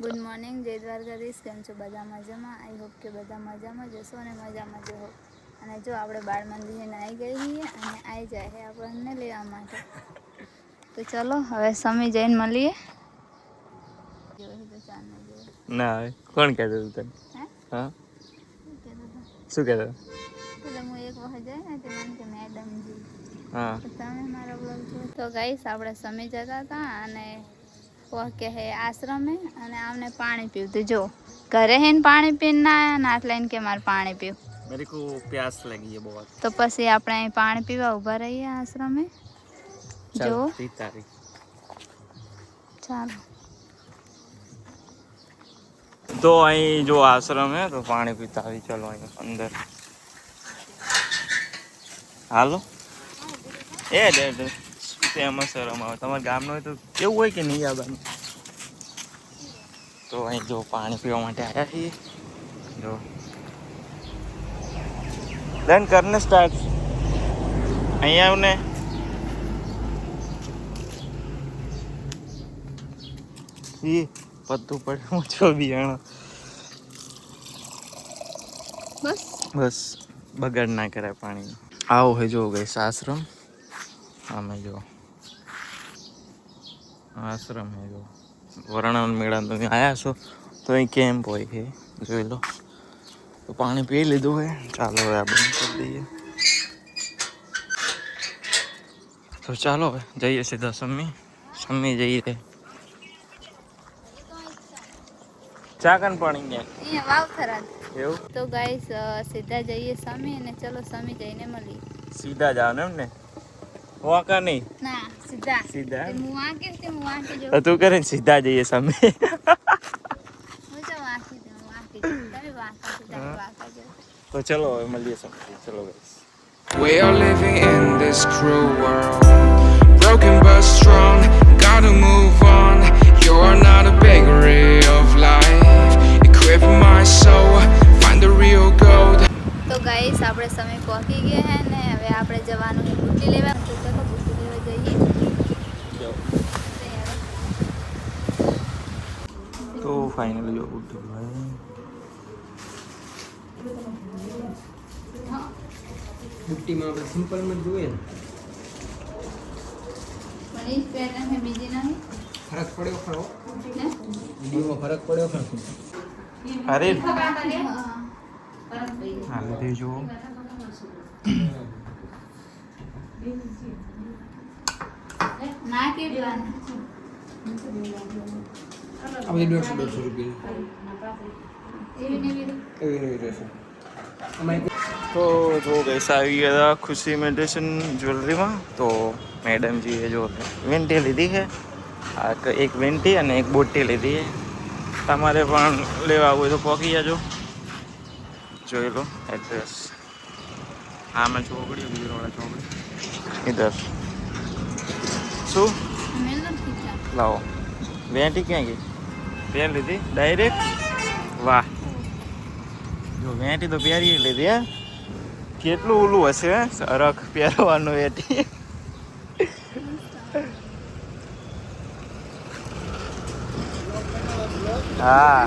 Good morning, જય દ્વારકાધીશ. કેમ છો બધા? મજામાં? આઈ હોપ કે બધા મજામાં જશો અને મજામાં જ હો. અને જો આપણે બાળ મંદિરે આવી ગઈ છીએ અને આવી જાય છે આપણને લેવા માટે. તો ચલો હવે સમી જઈને મળીએ. ના કોણ કહેતો તું તને? હા શું કહેતો? હું એક વખત જાય ને તે મને કે મેડમજી. હા તમે મારા બ્લોગ જોયો તો ગાઈસ આપણે સમી જતા હતા અને કે હે આશ્રમે અને આમને પાણી પીવું. જો ઘરે હે ને પાણી પીને ના આયા નાટ લઈને કે મારે પાણી પીવું. मेरे को प्यास लगी है बहुत. તો પછી આપણે અહીં પાણી પીવા ઊભા રહીએ આશ્રમે. ચાલ જો પીતા રહી. ચાલો તો અહીં જો આશ્રમ હે તો પાણી પીતા આવી. ચાલો અહીં અંદર હાલો. એ ડે ફેમસ શરમ આવે તમારા ગામનો હોય તો કેવું હોય કે નહીં આવવાનું. તો અહીં જો પાણી પીવા માટે આવ્યા છીએ. જો ડન કરને સ્ટાર્ટ. અહીંયા આવ ને. પત્તું પડે હું છો બિયાણો. બસ બગાડ ના કરાય પાણી. આવો હે જો ગઈ આશ્રમ. આમે જો આશ્રમ હે જો વરણાન મેળા તમે આવ્યા છો તો અહીં કેમ્પ હોય છે જોઈ લો. તો પાણી પી લીધું હોય. ચાલો હવે આ બંધ કરી દઈએ. તો ચાલો હવે જઈએ સીધા સમી જઈએ. ચા કન પાણી અહીંયા વાવ થરાદ. એવું તો ગાઈસ સીધા જઈએ સમી અને ચલો સમી જઈને મળીએ. સીધા જાવ ને એમને વાંકા નહીં. ના સીધા સીધા તે હું વાંકે તે હું વાંકે જો. તો તું કરે સીધા જઈએ સમી. હું તો વાંકી દે હું વાંકી જો. તમે વાંકા સીધા વાંકા જો. તો ચલો હવે મળીએ સમી. ચલો guys. We are living in this cruel world, broken but strong, gotta move on. You're not a bakery of life, equip my soul, find the real gold. તો ગાઈસ આપણે સમય પહોંચી ગયા હે ને હવે આપણે જવાનું છે બુટ્ટી લેવા. તો ચલો બુટ્ટી લેવા જઈએ. તો ફાઇનલી જો ઉઠી ભાઈ. બુટ્ટીમાં આપણે સિમ્પલમાં જોઈએ ને મનીષ પેટર્ન હે બીજી નહીં ફરક પડ્યો ખરો. ને વિડીયોમાં ફરક પડ્યો ખરો. અરે હા હા લીધે જો ના કેટલા આ બધી 150 રૂપિયા એવી ને એવી નવી રહેશે. અમારે તો જો ગઈસ આવી ગયા હતા ખુશી મેડિટેશન જ્વેલરીમાં. તો મેડમજીએ જો વેન્ટી લીધી છે. એક વેન્ટી અને એક બોટી લીધી છે. તમારે પણ લેવા હોય તો પહોંચી જજો. જોઈ લો એડ્રેસ. હા મેં ચોકડી બીજોડા ચોકડી ઇધર. શું લાવો વેન્ટી ક્યાં ગઈ? પેન લીધી ડાયરેક્ટ. વાહ જો વેન્ટી તો પહેરી લીધી હે. કેટલું ઓલું હશે સરખ પહેરવાનું વેટી. હા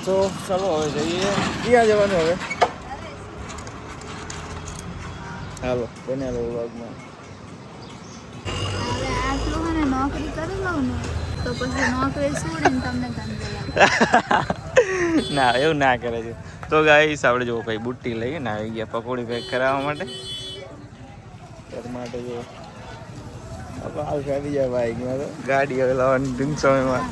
તો ચલો હવે જઈએ. ક્યાં જવાનું હવે? હાલો બને લો વ્લોગમાં. હવે આટલું હે ને નોકરી કરી લઉં ને તો પછી નોકરી છોડીને તમને ધંધો લાગે. ના એવું ના કરે છે. તો ગાઈસ આપણે જો ભાઈ બુટ્ટી લઈએ ને આવી ગયા પકોડી પેક કરાવવા માટે. ઘર માટે જો હાલ કાઢી જાય બાઈકમાં તો ગાડી હવે લાવવાની ટૂંક સમયમાં.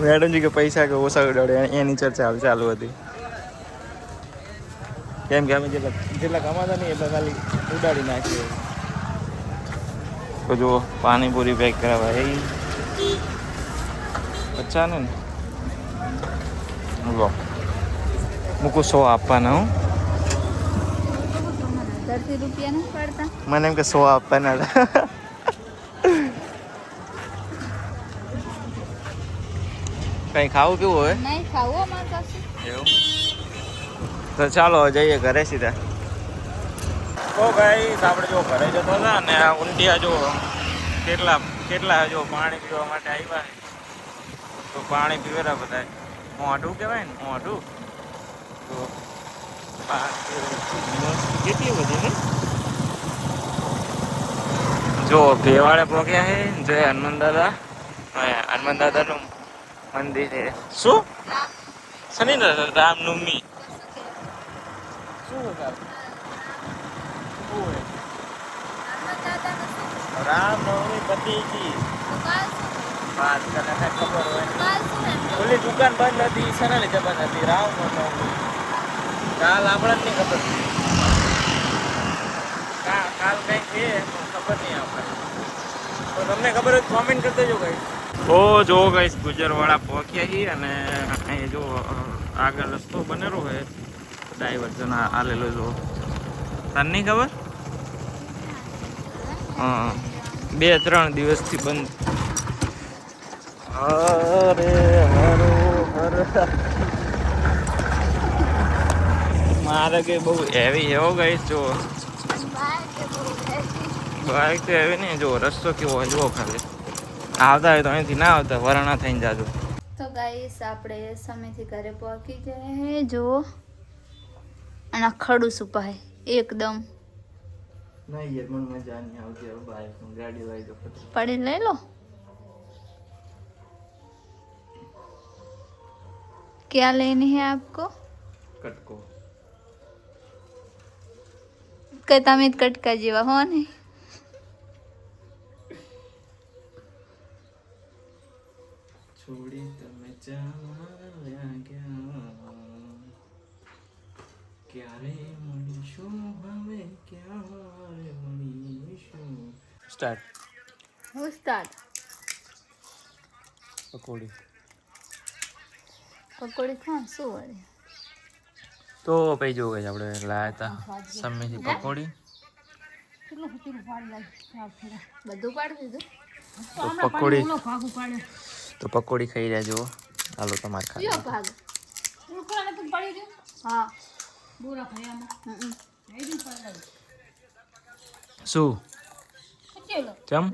મેડમજી કે પૈસા કે ઓછા ઉડાડે એની ચર્ચા હાલ ચાલુ હતી. કેમ કે અમે જેટલા કમાતા નહીં એટલા ખાલી ઉડાડી નાખીએ. તો જો પાણીપુરી પેક કરાવવા એ અચ્છા ને લો મૂકું 100 આપવાના. હું 10 રૂપિયા નથી પડતા. મને એમ કે 100 આપવાના. કઈ ખાવું કેવું હોય? નહીં ખાવું અમારે કશું. એવું તો ચાલો જઈએ ઘરે સીધા. તો ગાઈસ આપણે જો ઘરે જતા હતા ને આ ઊંટિયા જો કેટલા જો પાણી પીવા માટે આવ્યા છે. તો પાણી પીવેલા બધા મોઢું કહેવાય ને મોઢું. તો કેટલી બધી ને જો ભેવાડે પહોંચ્યા છે. જય હનુમાન દાદાનું મંદિર છે. શું શનિ રામનવમી શું રામનવમી પતિજી વાત કરે ખબર હોય. ઓલી દુકાન બંધ હતી શેના લીધે બંધ હતી? રામનવમી. કાલ આપણને નહીં ખબર. કાલ કંઈક છે ખબર નહીં આપણે. તો તમને ખબર હોય કોમેન્ટ કરી દેજો ગાઈસ. તો જો ગાઈસ ગુજરવાડા પહોંચ્યા છીએ અને અહીં જો આગળ રસ્તો બનેલો હોય ડાયવર્ઝન આલેલો જો તને નહીં ખબર? હા 2-3 દિવસથી બંધ. અરે હરો હર મારે કે બહુ હેવી એવો ગાઈસ જો બાઈક તો હેવી નહીં. જો રસ્તો કેવો હોય જુઓ ખાલી. આવતા હોય તો અહીંથી ના આવતા વરાણા થઈને જાજો. તો ગાઈસ આપણે સમયથી ઘરે પહોંચી ગયા હે જુઓ. અને ખડું સુપાય એકદમ નહીં યાર મને મજા નહીં આવતી હવે બાઈક ગાડી વાઈ તો પડી લઈ લો. क्या लेनी है आपको? કટકો કે તમે જ કટકા જેવા હો ને. છોડી તમે ચાલ્યા ગયા ક્યારે મળીશું હવે ક્યારે મળીશું. સ્ટાર્ટ. હું સ્ટાર્ટ. પકોડી પકોડી ખાં શું વળી. તો પછી જો ગઈ આપણે લાયા હતા સમયથી પકોડી. બધું પાડી દીધું. તો પકોડી ખાઈ રહ્યા જુઓ. હાલો તમારે કયો ખાઈ. ભાગ? હા શું ચમ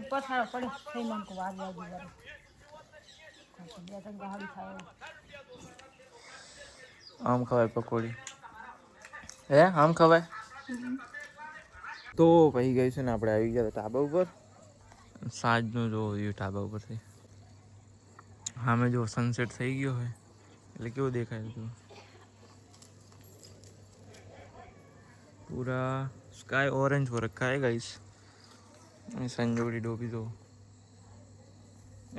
આમ ખવાય પકોડી? હે આમ ખવાય? તો પછી ગઈ છે ને આપણે આવી ગયા ઢાબા ઉપર. સાંજનું જો વ્યૂ ઢાબા ઉપરથી સામે જો સનસેટ થઈ ગયો હોય એટલે કેવું દેખાય છે પૂરા સ્કાય ઓરેન્જ हो रखा है गाइस. संजोड़ी डोबी दो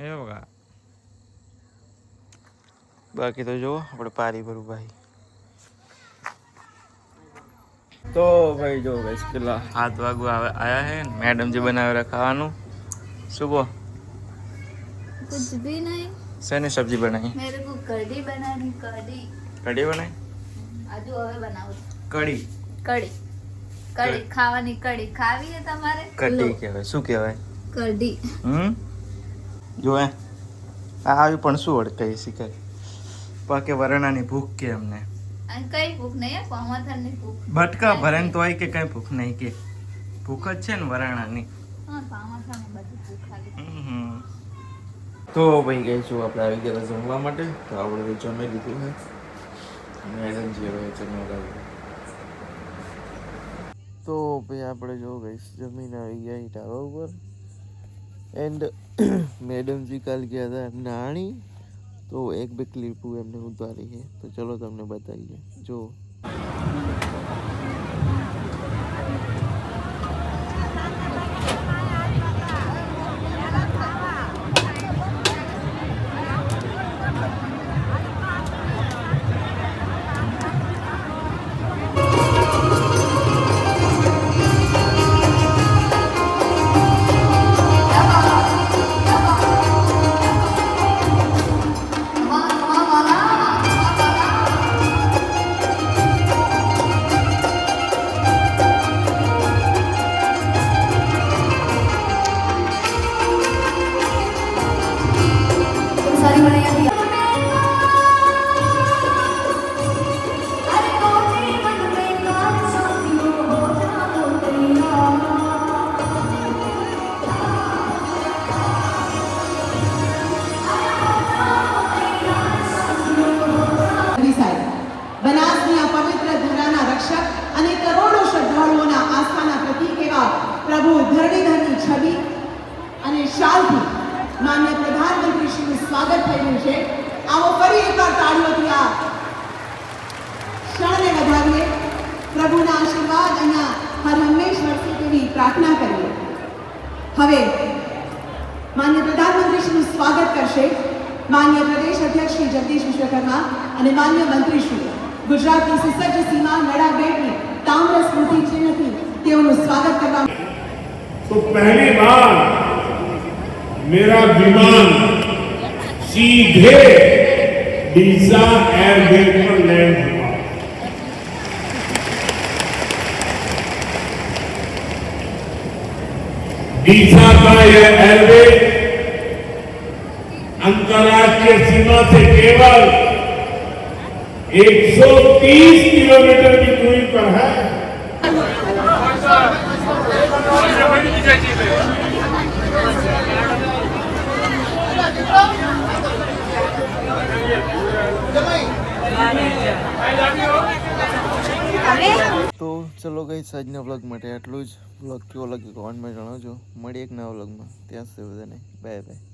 એ બગા. બાકી તો જો આપણે પારી ભરું ભાઈ. તો ભાઈ જો ગાઈસ પેલા 7 વાગવા આયા હે મેડમ जी બનાવેલા ખાવાનું. શું બો? कुछ भी नहीं. શેની સબ્જી બનાવી? मेरे को कढ़ी बनानी. कढ़ी કઢી બનાવી? આજુ હવે બનાવું. કઢી કઢી ખાવાની. કઢી ખાવી છે તમારે? કઢી કહેવાય. શું કહેવાય? કઢી. જો આ આવી પણ શું અડકાઈ શીખાય પાકે વરણાની ભૂખ કે અમને અને કઈ ભૂખ નહીં. પમાથરની ભૂખ. બટકા ભરેન તો હોય કે કઈ ભૂખ નહીં કે ભૂખ જ છે ને વરાણાની. હા પમાથરની બધી ભૂખ ખાલી. તો ભાઈ ગઈ છું આપણે આવી ગયા જમવા માટે. તો આપણે જમી લીધું છે. મેડમ જે હવે જમવા લાવ્યું. તો ભાઈ આપણે જો ગઈ જમીન આવી ગયા ઢાબા ઉપર. એન્ડ મેડમજી કાલ ગયા હતા નાણી. તો 1-2 ક્લિપ એમને ઉતારી છે. તો ચલો તમને બતાવીએ જો. માન્ય પ્રધાનમંત્રીશ્રીનું સ્વાગત થઈ રહ્યું છે. આવો ફરી એકવાર તાળીઓથી આ ક્ષણને વધાવીએ. પ્રભુના આશીર્વાદ અહીંયા હર હંમેશ વરસે તેવી પ્રાર્થના કરીએ. હવે માન્ય પ્રધાનમંત્રીશ્રીનું સ્વાગત કરશે માન્ય પ્રદેશ અધ્યક્ષ શ્રી જગદીશ વિશ્વકર્મા અને માન્ય મંત્રીશ્રી. ગુજરાતની સુસજ્જ સીમા લડાબેટની તામ્ર સ્મૃતિ ચિહ્નથી તેઓનું સ્વાગત કરવા. तो पहली बार मेरा विमान सीधे डीसा एयरबेस पर लैंड हुआ. डीसा का यह एयरबेस अंतर्राष्ट्रीय सीमा से केवल 130 किलोमीटर की दूरी पर है. તો ચલો ગઈ આજના વ્લોગ માટે આટલું જ. વ્લોગ કેવો લાગ્યો કોમેન્ટમાં જણાવજો. મળીએ એક નવા વ્લોગમાં. ત્યાં સુધી બધાને બાય બાય.